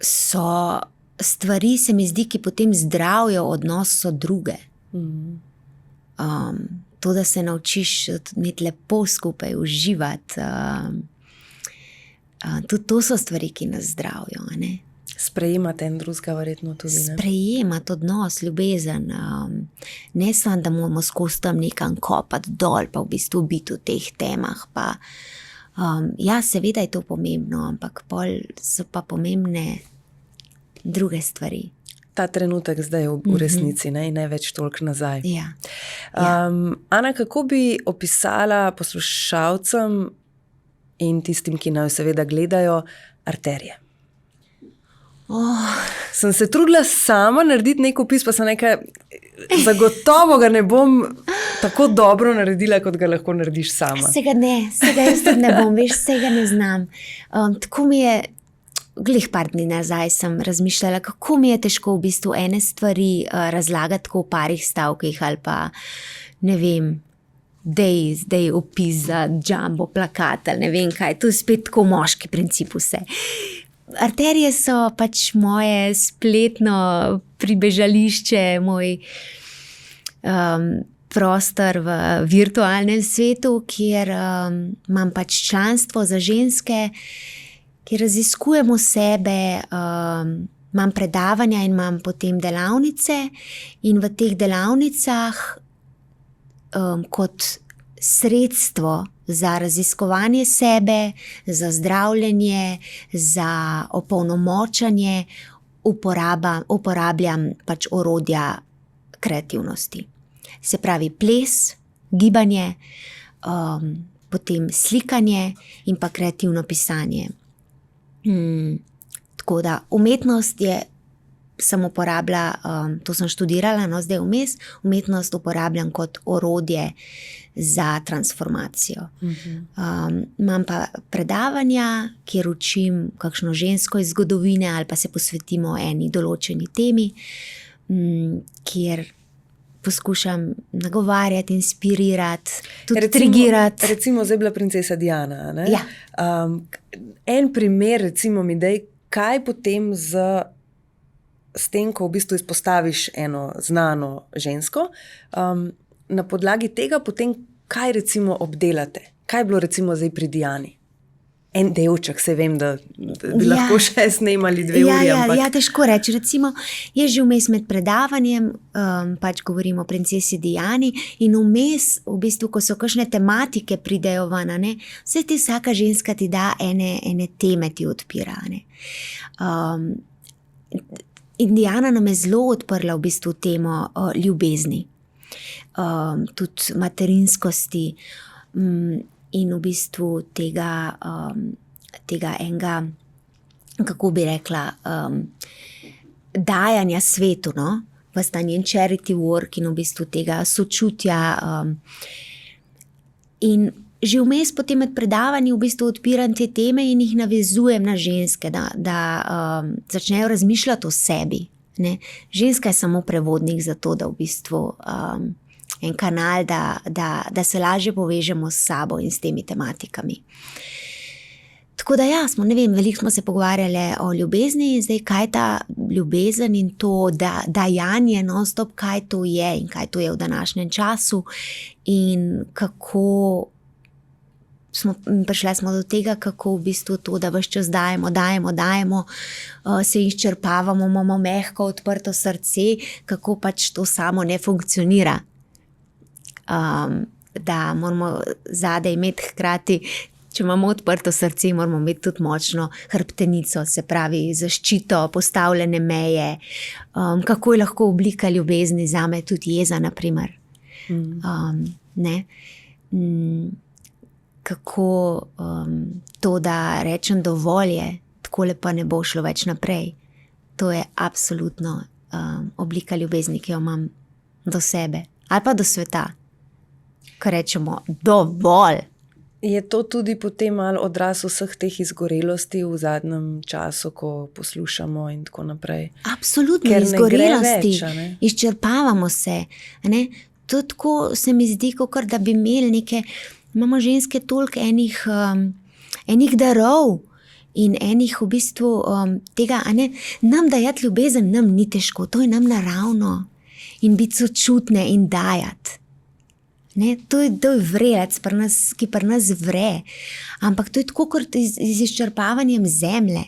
So stvari, se mi zdi, ki potem zdravijo odnos so druge. To, da se naučiš imeti lepo skupaj, uživati. Tudi to so stvari, ki nas zdravijo. Sprejemati en drugega verjetno tudi, ne? Sprejemati odnos, ljubezen. Ne samo, da moramo skozi tam nekam kopati dol, pa v bistvu biti v teh temah. Pa, ja, seveda je to pomembno, ampak pol so pa pomembne druge stvari. Ta trenutek zdaj v resnici, ne? In ne več toliko nazaj. Ja. Ana, kako bi opisala poslušalcem in tistim, ki naj seveda gledajo, arterije? Sem se trudila sama narediti nek opis, pa sem nekaj, zagotovo ga ne bom tako dobro naredila, kot ga lahko narediš sama. Sega jaz tudi ne bom, veš, sega ne znam. Tako mi je, glih par dni nazaj sem razmišljala, kako mi je težko v bistvu ene stvari razlagati tako v parih stavkih ali pa, ne vem, zdaj opis za jumbo plakat ali ne vem kaj, to je spet tako moški princip vse. Arterije so pač moje spletno pribežališče, moj prostor v virtualnem svetu, kjer imam pač članstvo za ženske, kjer raziskujemo sebe, imam predavanja in imam potem delavnice in v teh delavnicah kot sredstvo za raziskovanje sebe, za zdravljenje, za opolnomočanje uporabljam pač orodja kreativnosti. Se pravi ples, gibanje, potem slikanje in pa kreativno pisanje. Tako da umetnost sem uporabila, to sem študirala, no zdaj vmes, umetnost uporabljam kot orodje za transformacijo. Imam pa predavanja, kjer učim kakšno žensko iz zgodovine ali pa se posvetimo eni določeni temi, kjer poskušam nagovarjati, inspirirati, tudi trigirati. Recimo zdaj bila princesa Diana, ne? Ja. En primer, recimo mi daj, kaj potem s tem, ko v bistvu izpostaviš eno znano žensko, na podlagi tega potem kaj recimo obdelate? Kaj je bilo recimo zdaj pri Diani? En delček, se vem, da bi lahko še snemali 2 uri, ampak... Ja, težko reči. Recimo, je že vmes med predavanjem, pač govorimo o princesi Diani in vmes, v bistvu, ko so kakšne tematike pridejo ven, vse ti vsaka ženska ti da ene teme ti odpira. In Diana nam je zelo odprla v bistvu temo ljubezni, tudi materinskosti in v bistvu tega enega, kako bi rekla, dajanja svetu, no? vas ta njen charity work in v bistvu tega sočutja. In že vmes potem med predavanji v bistvu odpiram te teme in jih navezujem na ženske, da začnejo razmišljati o sebi. Ne? Ženska je samo prevodnik za to, da v bistvu en kanal, da se lažje povežemo s sabo in s temi tematikami. Tako da veliko smo se pogovarjali o ljubezni in zdaj, kaj je ta ljubezen in to dajanje non-stop, kaj to je in kaj to je v današnjem času in kako prišli smo do tega, kako v bistvu to, da ves čas dajemo, se izčrpavamo, imamo mehko, odprto srce, kako pač to samo ne funkcionira. Da moramo zadaj imeti hkrati, če imamo odprto srce, moramo imeti tudi močno hrbtenico, se pravi zaščito, postavljene meje. Kako je lahko oblika ljubezni, zame tudi jeza, naprimer. Kako to, da rečem dovolj je, takole pa ne bo šlo več naprej. To je absolutno oblika ljubezni, ki jo imam do sebe ali pa do sveta. Ko rečemo dovolj. Je to tudi potem malo odraz vseh teh izgorelosti v zadnjem času, ko poslušamo in tako naprej? Absolutno, izgorelosti. Izčrpavamo se. Ne? To tako se mi zdi, kot da bi imeli imamo ženske toliko enih darov in enih v bistvu tega, nam dajati ljubezen, nam ni težko, to je nam naravno. In biti sočutne in dajati. To je vrelec, ki pri nas vre. Ampak to je tako kot z izčrpavanjem zemlje,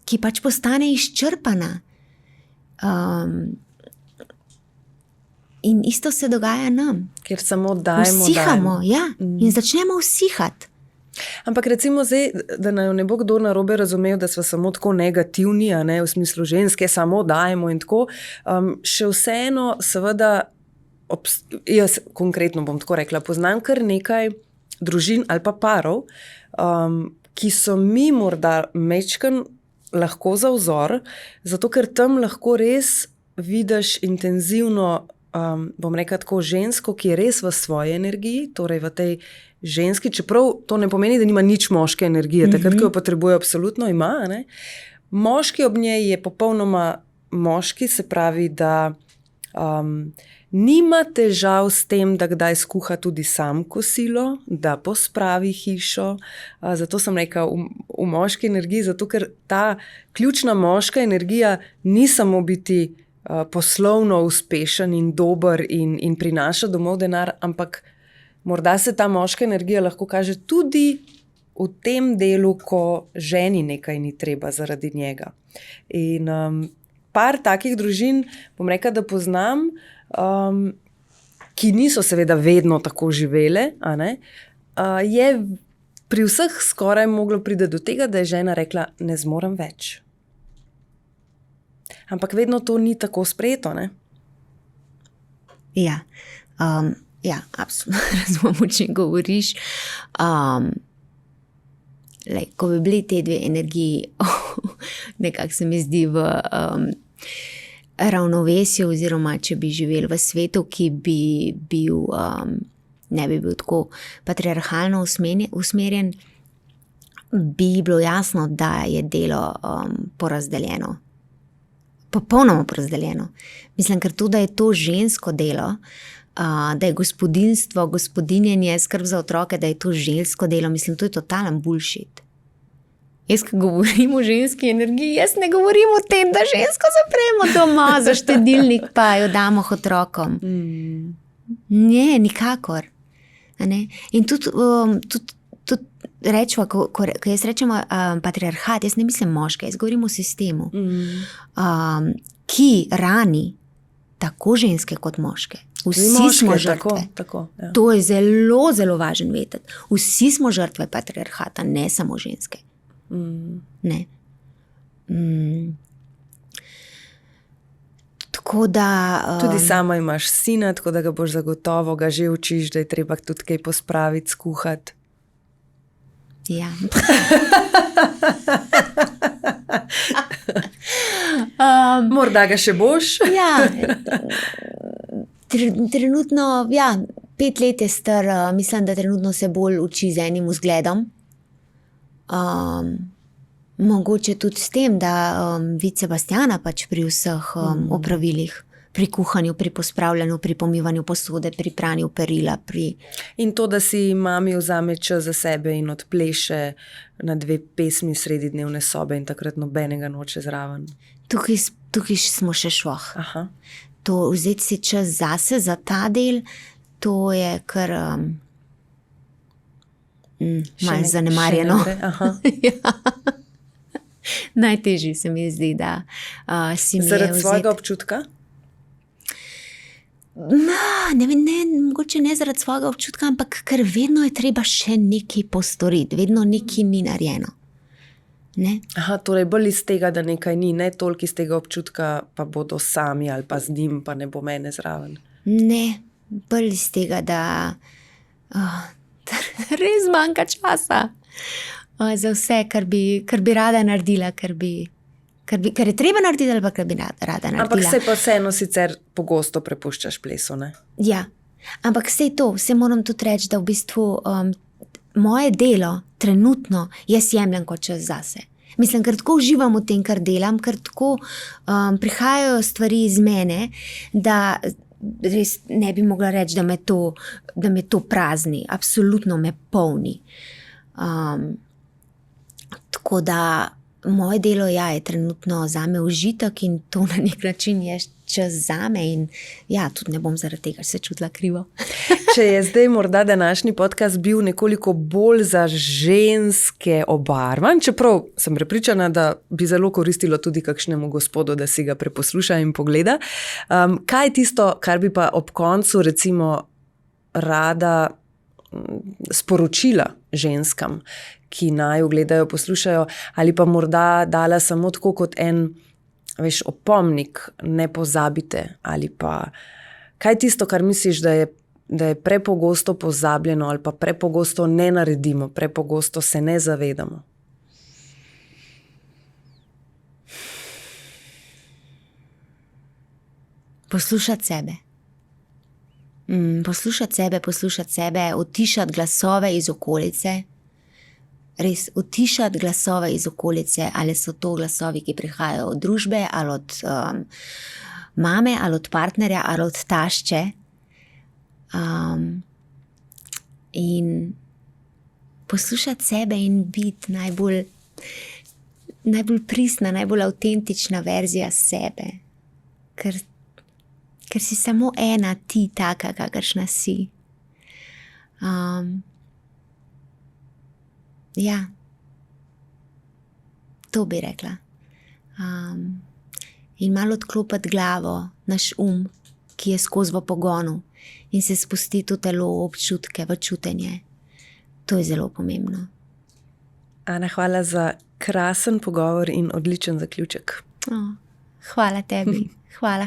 ki pač postane izčrpana. In isto se dogaja nam. Ker samo dajemo. Usihamo, in začnemo usihati. Ampak recimo zdaj, da ne bo kdo narobe razumel, da smo samo tako negativni, v smislu ženske, samo dajemo in tako. Še vseeno, seveda, jaz konkretno bom tako rekla, poznam kar nekaj družin ali pa parov, ki so mi morda mečken lahko za vzor, zato ker tam lahko res vidiš intenzivno, bom rekla tako, žensko, ki je res v svoji energiji, torej v tej ženski, čeprav to ne pomeni, da nima nič moške energije, takrat, ko jo potrebuje, absolutno ima. Moški ob njej je popolnoma moški, se pravi, da nima težav s tem, da kdaj skuha tudi sam kosilo, da pospravi hišo. Zato sem rekla v moški energiji, zato ker ta ključna moška energija ni samo biti poslovno uspešen in dober in prinaša domov denar, ampak morda se ta moška energija lahko kaže tudi v tem delu, ko ženi nekaj ni treba zaradi njega. In par takih družin, bom rekla, da poznam, ki niso seveda vedno tako živele, je pri vseh skoraj moglo priti do tega, da je žena rekla, ne zmorem več. Ampak vedno to ni tako sprejeto, ne? Ja, absolutno razumem, o čem govoriš. Ko bi bili te dve energiji, nekako se mi zdi v ravnovesju, oziroma če bi živeli v svetu, ki bi bil, ne bi bil tako patriarhalno usmerjen, bi bilo jasno, da je delo porazdeljeno. Popolnoma porazdeljeno. Mislim, ker tudi, da je to žensko delo, da je gospodinjstvo, gospodinjenje, skrb za otroke, da je to žensko delo, mislim, to je totalen bullshit. Jaz, ko govorim o ženski energiji, jaz ne govorim o tem, da žensko zapremo doma za štedilnik, pa jo damo otrokom. Ne, nikakor. In tudi rečemo, ko jaz rečemo patriarhat, jaz ne mislim moške, jaz govorim o sistemu, ki rani tako ženske kot moške. Vsi smo žrtve. Tako, ja. To je zelo, zelo važno vedeti. Vsi smo žrtve patriarhata, ne samo ženske. Ne. Tako da... Tudi sama imaš sina, tako da ga boš zagotovo, ga že učiš, da je treba tudi kaj pospraviti, skuhati. Ja. Morda ga še boš. Ja, trenutno, 5 let je star, mislim, da trenutno se bolj uči z enim vzgledom. Mogoče tudi s tem, da vidi Sebastiana pač pri vseh opravilih, pri kuhanju, pri pospravljanju, pri pomivanju posode, pri pranju perila. In to, da si mami vzame čas za sebe in odpleše na 2 pesmi sredi dnevne sobe in takrat nobenega noče zraven. Tukaj smo še šloh. Aha. To vzeti si čas zase, za ta del, to je kar malo zanemarjeno. Ja. Najtežji se mi zdi, da si mi zaradi svojega občutka? Mogoče ne zaradi svojega občutka, ampak ker vedno je treba še nekaj postoriti, vedno nekaj ni narejeno. Ne? Aha, torej bolj iz tega, da nekaj ni, ne toliko iz tega občutka, pa bodo sami ali pa z njim, pa ne bo mene zraven. Ne, bolj iz tega, da res manjka časa za vse, kar bi rada naredila, kar je treba narediti ali pa kar bi rada naredila. Ampak se pa vseeno sicer pogosto prepuščaš plesu, ne? Ja, ampak vse moram tudi reči, da v bistvu moje delo trenutno jaz jemljem kot čas zase. Mislim, ker tako uživam v tem, kar delam, ker tako prihajajo stvari iz mene, da res ne bi mogla reči, da me to prazni. Absolutno me polni. Tako da moje delo je trenutno zame užitek in to na nek način je čas zame in tudi ne bom zaradi tega se čutila krivo. Če je zdaj morda današnji podcast bil nekoliko bolj za ženske obarvan, čeprav sem prepričana, da bi zelo koristilo tudi kakšnemu gospodu, da si ga preposluša in pogleda. Kaj je tisto, kar bi pa ob koncu recimo rada sporočila ženskam, ki naju gledajo, poslušajo, ali pa morda dala samo tako kot en, opomnik, ne pozabite, ali pa kaj je tisto, kar misliš, da je prepogosto pozabljeno ali pa prepogosto ne naredimo, prepogosto se ne zavedamo? Poslušati sebe. Poslušati sebe, utišati glasove iz okolice. Res, utišati glasove iz okolice, ali so to glasovi, ki prihajajo od družbe, ali od mame, ali od partnerja, ali od tašče. In poslušati sebe in biti najbolj pristna, najbolj avtentična verzija sebe. Ker si samo ena ti taka, kakršna si. To bi rekla. In malo odklopiti glavo, naš ki je skozi v pogonu in se spustiti v telo, občutke, v čutenje. To je zelo pomembno. Ana, hvala za krasen pogovor in odličen zaključek. Hvala tebi. Hvala.